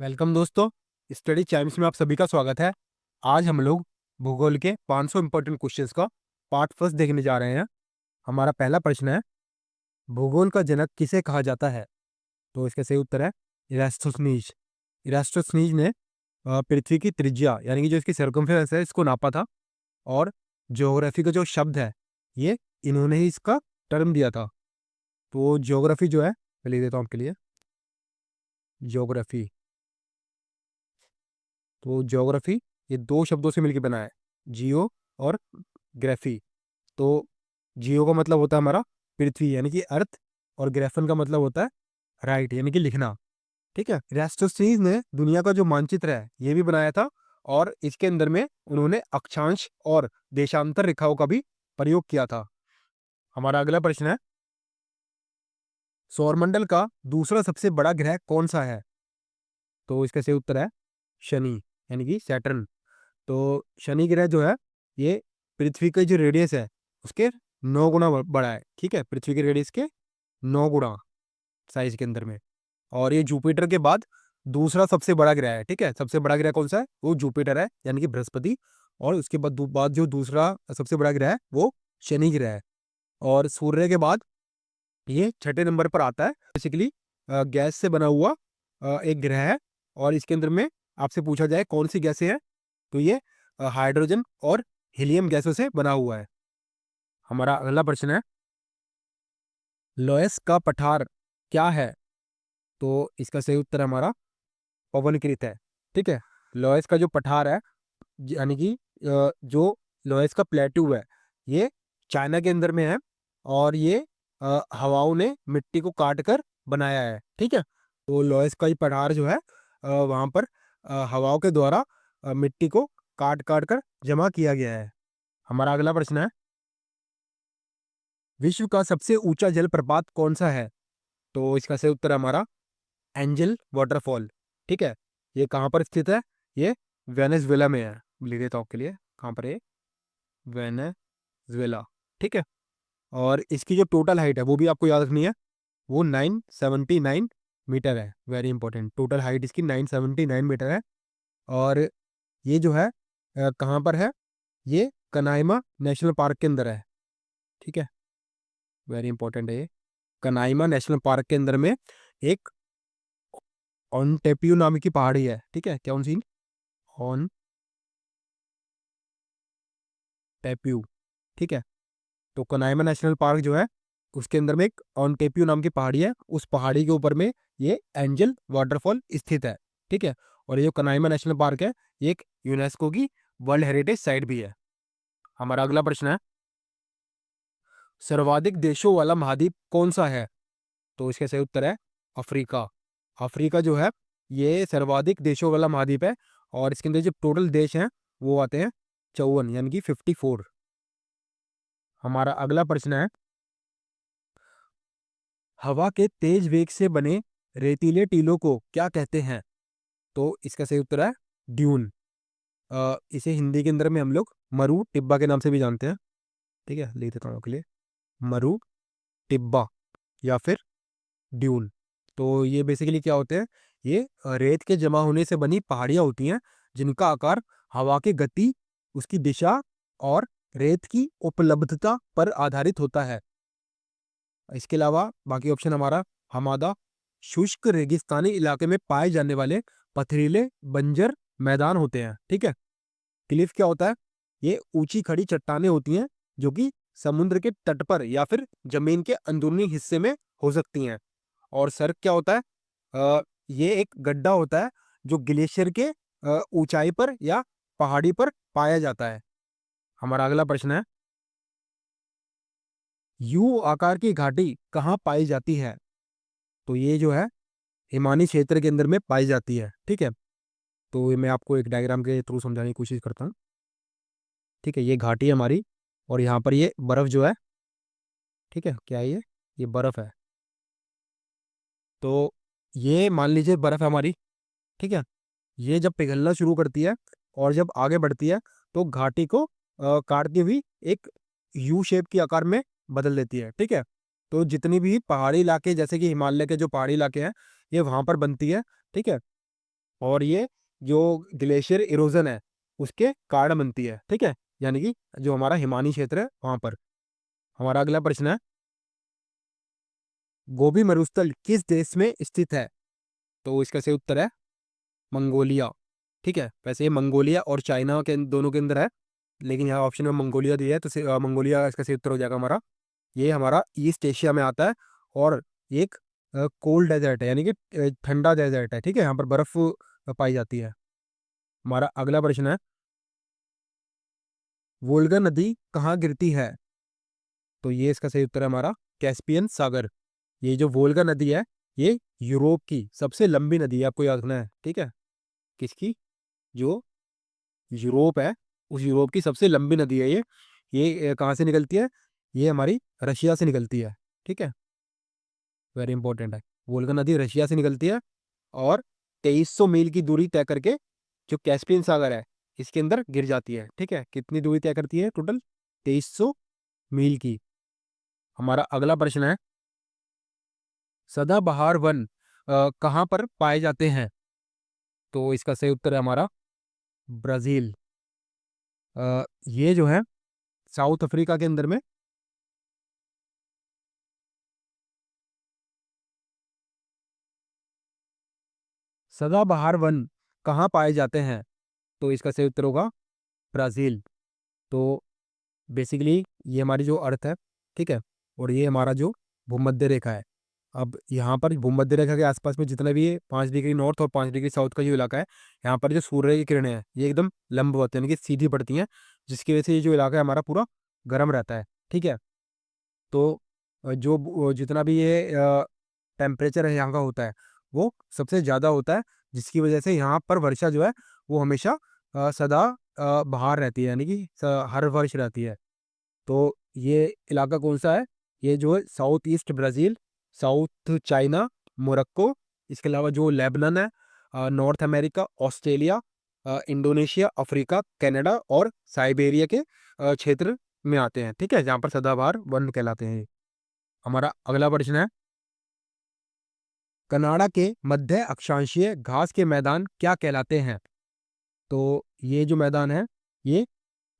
Welcome दोस्तों, study Chimes में आप सभी का स्वागत है। आज हम लोग भूगोल के 500 इंपॉर्टेंट क्वेश्चंस का पार्ट फर्स्ट देखने जा रहे हैं। हमारा पहला प्रश्न है, भूगोल का जनक किसे कहा जाता है? तो इसका सही उत्तर है इरास्टोथनीज। इरास्टोथनीज ने पृथ्वी की त्रिज्या यानी कि जो इसकी सर्कमफेरेंस है इसको नापा था, और ज्योग्राफी का जो शब्द है ये इन्होंने ही इसका टर्म दिया था। तो ज्योग्राफी जो है मैं लिख देता हूँ आपके लिए, ज्योग्राफी। तो ज्योग्राफी ये दो शब्दों से मिलकर बना है, जियो और ग्राफी। तो जियो का मतलब होता है हमारा पृथ्वी यानी कि अर्थ, और ग्राफन का मतलब होता है राइट यानी कि लिखना। ठीक है, इरास्टोथनीज ने दुनिया का जो मानचित्र है ये भी बनाया था, और इसके अंदर में उन्होंने अक्षांश और देशांतर रेखाओं का भी प्रयोग किया था। हमारा अगला प्रश्न है, सौरमंडल का दूसरा सबसे बड़ा ग्रह कौन सा है? तो इसका सही उत्तर है शनि यानी कि सैटर्न। तो शनि ग्रह जो है ये पृथ्वी का जो रेडियस है उसके 9 गुना बड़ा है। ठीक है, पृथ्वी के रेडियस के 9 गुना साइज के अंदर में। और ये जुपिटर के बाद दूसरा सबसे बड़ा ग्रह है। ठीक है, सबसे बड़ा ग्रह कौन सा है? वो जुपिटर है यानी कि बृहस्पति। और उसके बाद जो दूसरा सबसे बड़ा ग्रह है वो शनि ग्रह है। और सूर्य के बाद ये छठे नंबर पर आता है। बेसिकली गैस से बना हुआ एक ग्रह है, और इसके अंदर में आपसे पूछा जाए कौन सी गैसें हैं, तो ये हाइड्रोजन और हीलियम गैसों से बना हुआ है। हमारा अगला प्रश्न है, लोएस का पठार क्या है? तो इसका सही उत्तर हमारा पवनकृत है। ठीक है, लोएस का जो पठार है यानी कि जो लोएस का प्लेट्यू है ये चाइना के अंदर में है, और ये हवाओं ने मिट्टी को काट कर बनाया है। ठीक है, तो लोएस का ये पठार जो है वहाँ पर हवाओं के द्वारा मिट्टी को काट काट कर जमा किया गया है। हमारा अगला प्रश्न है, विश्व का सबसे ऊंचा जलप्रपात कौन सा है? तो इसका सही उत्तर है हमारा एंजल वाटरफॉल। ठीक है, ये कहाँ पर स्थित है? ये वेनेजुएला में है। लिख देता हूँ आपके लिए, कहाँ पर है? वेनेजुएला। ठीक है, और इसकी जो टोटल हाइट है वो भी आपको याद रखनी है, वो 979 मीटर है। वेरी इंपॉर्टेंट, टोटल हाइट इसकी 979 मीटर है। और ये जो है कहाँ पर है? ये कनाइमा नेशनल पार्क के अंदर है। ठीक है, वेरी इंपॉर्टेंट है ये। कनाइमा नेशनल पार्क के अंदर में एक ऑनटेप्यू नाम की पहाड़ी है। ठीक है, कौन सी? ऑन टेप्यू। ठीक है, तो कनाइमा नेशनल पार्क जो है उसके अंदर में एक ऑनटेप्यू नाम की पहाड़ी है, उस पहाड़ी के ऊपर में ये एंजल वाटरफॉल स्थित है। ठीक है, और ये जो कनाइमा नेशनल पार्क है ये एक यूनेस्को की वर्ल्ड हेरिटेज साइट भी है। हमारा अगला प्रश्न है, सर्वाधिक देशों वाला महाद्वीप कौन सा है? तो इसका सही उत्तर है अफ्रीका। अफ्रीका जो है ये सर्वाधिक देशों वाला महाद्वीप है, और इसके अंदर जो टोटल देश हैं वो आते हैं 54 यानी कि 54। हमारा अगला प्रश्न है, हवा के तेज वेग से बने रेतीले टीलों को क्या कहते हैं? तो इसका सही उत्तर है ड्यून। इसे हिंदी के अंदर में हम लोग मरु टिब्बा के नाम से भी जानते हैं। ठीक है, लिख देता हूँ आपके लिए, मरु टिब्बा या फिर ड्यून। तो ये बेसिकली क्या होते हैं? ये रेत के जमा होने से बनी पहाड़ियां होती हैं, जिनका आकार हवा की गति, उसकी दिशा और रेत की उपलब्धता पर आधारित होता है। इसके अलावा बाकी ऑप्शन हमारा हमादा शुष्क रेगिस्तानी इलाके में पाए जाने वाले पथरीले बंजर मैदान होते हैं। ठीक है, क्लिफ क्या होता है? ये ऊंची खड़ी चट्टानें होती हैं जो कि समुद्र के तट पर या फिर जमीन के अंदरूनी हिस्से में हो सकती हैं। और सर्क क्या होता है? ये एक गड्ढा होता है जो ग्लेशियर के ऊंचाई पर या पहाड़ी पर पाया जाता है। हमारा अगला प्रश्न है, यू आकार की घाटी कहाँ पाई जाती है? तो ये जो है हिमानी क्षेत्र के अंदर में पाई जाती है। ठीक है, तो ये मैं आपको एक डायग्राम के थ्रू समझाने की कोशिश करता हूँ। ठीक है, ये घाटी है हमारी, और यहाँ पर ये बर्फ जो है, ठीक है, क्या है ये बर्फ है। तो ये मान लीजिए बर्फ है हमारी। ठीक है, ये जब पिघलना शुरू करती है और जब आगे बढ़ती है तो घाटी को काटती हुई एक यू शेप की आकार में बदल देती है। ठीक है, तो जितनी भी पहाड़ी इलाके जैसे कि हिमालय के जो पहाड़ी इलाके हैं ये वहां पर बनती है। ठीक है, और ये जो ग्लेशियर इरोजन है उसके कारण बनती है, ठीक है, यानी कि जो हमारा हिमानी क्षेत्र है वहां पर। हमारा अगला प्रश्न है, गोबी मरुस्थल किस देश में स्थित है? तो इसका सही उत्तर है मंगोलिया, ठीक है। वैसे ये मंगोलिया और चाइना के दोनों के अंदर है, लेकिन यहाँ ऑप्शन में मंगोलिया दिया है, तो मंगोलिया इसका सही उत्तर हो जाएगा हमारा। ये हमारा ईस्ट एशिया में आता है और एक कोल्ड डेजर्ट है, यानी कि ठंडा डेजर्ट है, ठीक है, यहाँ पर बर्फ पाई जाती है। हमारा अगला प्रश्न है, वोल्गा नदी कहाँ गिरती है? तो ये इसका सही उत्तर है हमारा कैस्पियन सागर। ये जो वोल्गा नदी है ये यूरोप की सबसे लंबी नदी है, आपको याद रखना है, ठीक है। किसकी? जो यूरोप है उस यूरोप की सबसे लंबी नदी है ये कहाँ से निकलती है? ये हमारी रशिया से निकलती है, ठीक है, वेरी इंपॉर्टेंट है। वोल्गा नदी रशिया से निकलती है और 2300 मील की दूरी तय करके जो कैस्पियन सागर है इसके अंदर गिर जाती है, ठीक है। कितनी दूरी तय करती है टोटल? 2300 मील की। हमारा अगला प्रश्न है, सदाबहार वन कहाँ पर पाए जाते हैं? तो इसका सही उत्तर है हमारा ब्राजील। ये जो है साउथ अफ्रीका के अंदर में। सदाबहार वन कहाँ पाए जाते हैं? तो इसका सही उत्तर होगा ब्राजील। तो बेसिकली ये हमारी जो अर्थ है, ठीक है, और ये हमारा जो भूमध्य रेखा है। अब यहाँ पर भूमध्य रेखा के आसपास में जितना भी ये 5 डिग्री नॉर्थ और 5 डिग्री साउथ का जो इलाका है, यहाँ पर जो सूर्य की किरणें हैं ये एकदम लंबवत यानी कि सीधी पड़ती हैं, जिसकी वजह से ये जो इलाका है हमारा पूरा गर्म रहता है, ठीक है। तो जितना भी ये टेम्परेचर है यहाँ का होता है वो सबसे ज़्यादा होता है, जिसकी वजह से यहाँ पर वर्षा जो है वो हमेशा सदा बहार रहती है, यानी कि हर वर्ष रहती है। तो ये इलाका कौन सा है? ये जो है south east Brazil, south China, Morocco, इसके अलावा जो लेबनान है, north America, Australia, Indonesia, Africa, Canada और साइबेरिया के क्षेत्र में आते हैं, ठीक है, जहाँ पर सदाबहार वन कहलाते हैं ये। हमारा अगला प्रश्न है, कनाडा के मध्य अक्षांशीय घास के मैदान क्या कहलाते हैं? तो ये जो मैदान है ये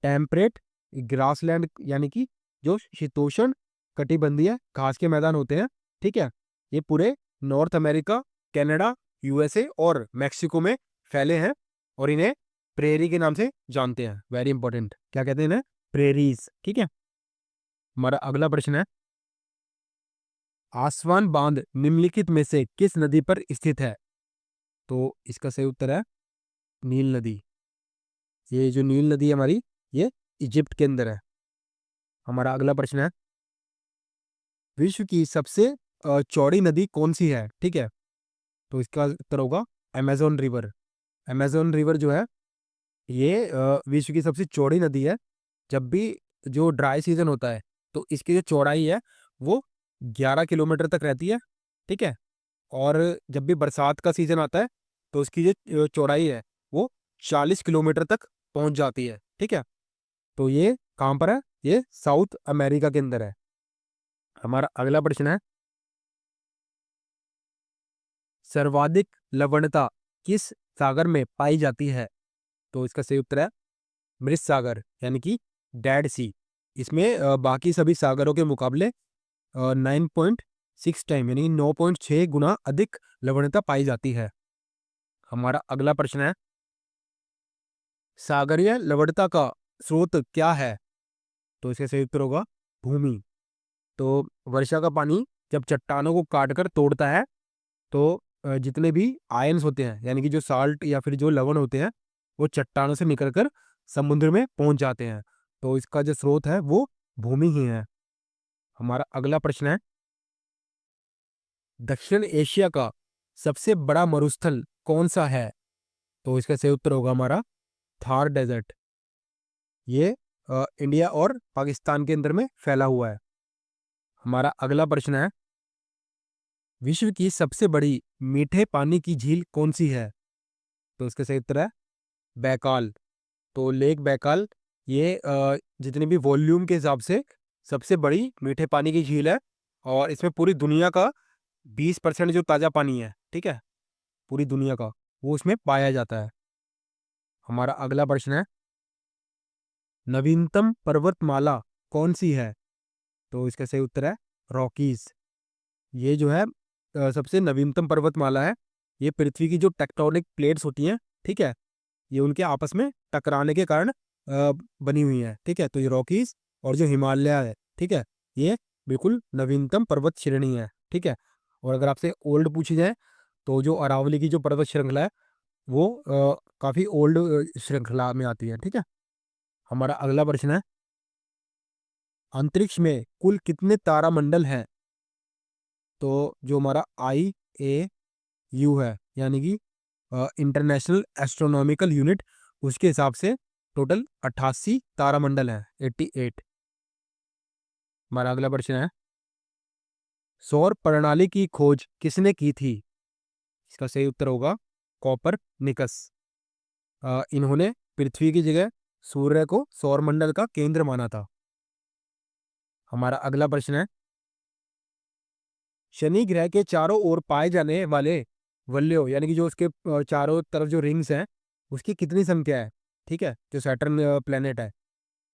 टेम्परेट ग्रासलैंड यानी कि जो शीतोष्ण कटिबंधीय घास के मैदान होते हैं, ठीक है। ये पूरे नॉर्थ अमेरिका, कनाडा, यूएसए और मेक्सिको में फैले हैं और इन्हें प्रेरी के नाम से जानते हैं। वेरी इंपॉर्टेंट, क्या कहते हैं इन्हें? प्रेरीज, ठीक है। हमारा अगला प्रश्न है, आसवान बांध निम्नलिखित में से किस नदी पर स्थित है? तो इसका सही उत्तर है नील नदी। ये जो नील नदी है हमारी ये इजिप्ट के अंदर है। हमारा अगला प्रश्न है, विश्व की सबसे चौड़ी नदी कौन सी है? ठीक है, तो इसका उत्तर होगा अमेजोन रिवर। अमेजोन रिवर जो है ये विश्व की सबसे चौड़ी नदी है। जब भी जो ड्राई सीजन होता है तो इसकी जो चौड़ाई है वो 11 किलोमीटर तक रहती है, ठीक है। और जब भी बरसात का सीजन आता है तो उसकी जो चौड़ाई है वो 40 किलोमीटर तक पहुंच जाती है, ठीक है। तो ये कहाँ पर है? ये साउथ अमेरिका के अंदर है। हमारा अगला प्रश्न है, सर्वाधिक लवणता किस सागर में पाई जाती है? तो इसका सही उत्तर है मृत सागर यानी कि डेड सी। इसमें बाकी सभी सागरों के मुकाबले 9.6 टाइम यानी 9.6 गुना अधिक लवणता पाई जाती है। हमारा अगला प्रश्न है, सागरीय लवणता का स्रोत क्या है? तो इसका सही उत्तर होगा भूमि। तो वर्षा का पानी जब चट्टानों को काटकर तोड़ता है तो जितने भी आयंस होते हैं यानी कि जो साल्ट या फिर जो लवण होते हैं वो चट्टानों से निकलकर समुद्र में पहुंच जाते हैं। तो इसका जो स्रोत है वो भूमि ही है। हमारा अगला प्रश्न है, दक्षिण एशिया का सबसे बड़ा मरुस्थल कौन सा है? तो इसका सही उत्तर होगा हमारा थार डेजर्ट। ये इंडिया और पाकिस्तान के अंदर में फैला हुआ है। हमारा अगला प्रश्न है, विश्व की सबसे बड़ी मीठे पानी की झील कौन सी है? तो इसका सही उत्तर है बैकाल। तो लेक बैकाल ये जितनी भी वॉल्यूम के हिसाब से सबसे बड़ी मीठे पानी की झील है और इसमें पूरी दुनिया का 20% जो ताज़ा पानी है, ठीक है, पूरी दुनिया का वो उसमें पाया जाता है। हमारा अगला प्रश्न है, नवीनतम पर्वतमाला कौन सी है? तो इसका सही उत्तर है रॉकीज। ये जो है सबसे नवीनतम पर्वतमाला है। ये पृथ्वी की जो टेक्टोनिक प्लेट्स होती हैं, ठीक है, ये उनके आपस में टकराने के कारण बनी हुई है। ठीक है, तो ये रॉकीज और जो हिमालय है, ठीक है, ये बिल्कुल नवीनतम पर्वत श्रेणी है। ठीक है, और अगर आपसे ओल्ड पूछी जाए तो जो अरावली की जो पर्वत श्रृंखला है वो काफ़ी ओल्ड श्रृंखला में आती है। ठीक है, हमारा अगला प्रश्न है, अंतरिक्ष में कुल कितने तारामंडल हैं? तो जो हमारा IAU है, यानी कि इंटरनेशनल एस्ट्रोनॉमिकल यूनिट, उसके हिसाब से टोटल 88 तारामंडल हैं, 88। हमारा अगला प्रश्न है, सौर प्रणाली की खोज किसने की थी? इसका सही उत्तर होगा कॉपरनिकस। इन्होंने पृथ्वी की जगह सूर्य को सौरमंडल का केंद्र माना था। हमारा अगला प्रश्न है, शनि ग्रह के चारों ओर पाए जाने वाले वलयों, यानी कि जो उसके चारों तरफ जो रिंग्स हैं, उसकी कितनी संख्या है? ठीक है, जो सैटर्न प्लेनेट है,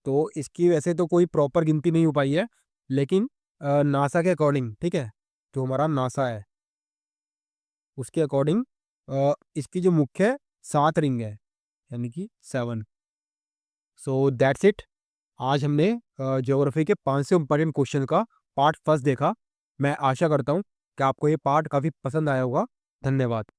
तो इसकी वैसे तो कोई प्रॉपर गिनती नहीं हो पाई है, लेकिन नासा के अकॉर्डिंग, ठीक है, जो हमारा नासा है उसके अकॉर्डिंग इसकी जो मुख्य 7 रिंग है, यानी कि 7। So that's it. आज हमने ज्योग्राफी के 5 से इंपॉर्टेंट क्वेश्चन का पार्ट फर्स्ट देखा। मैं आशा करता हूँ कि आपको ये पार्ट काफ़ी पसंद आया होगा। धन्यवाद।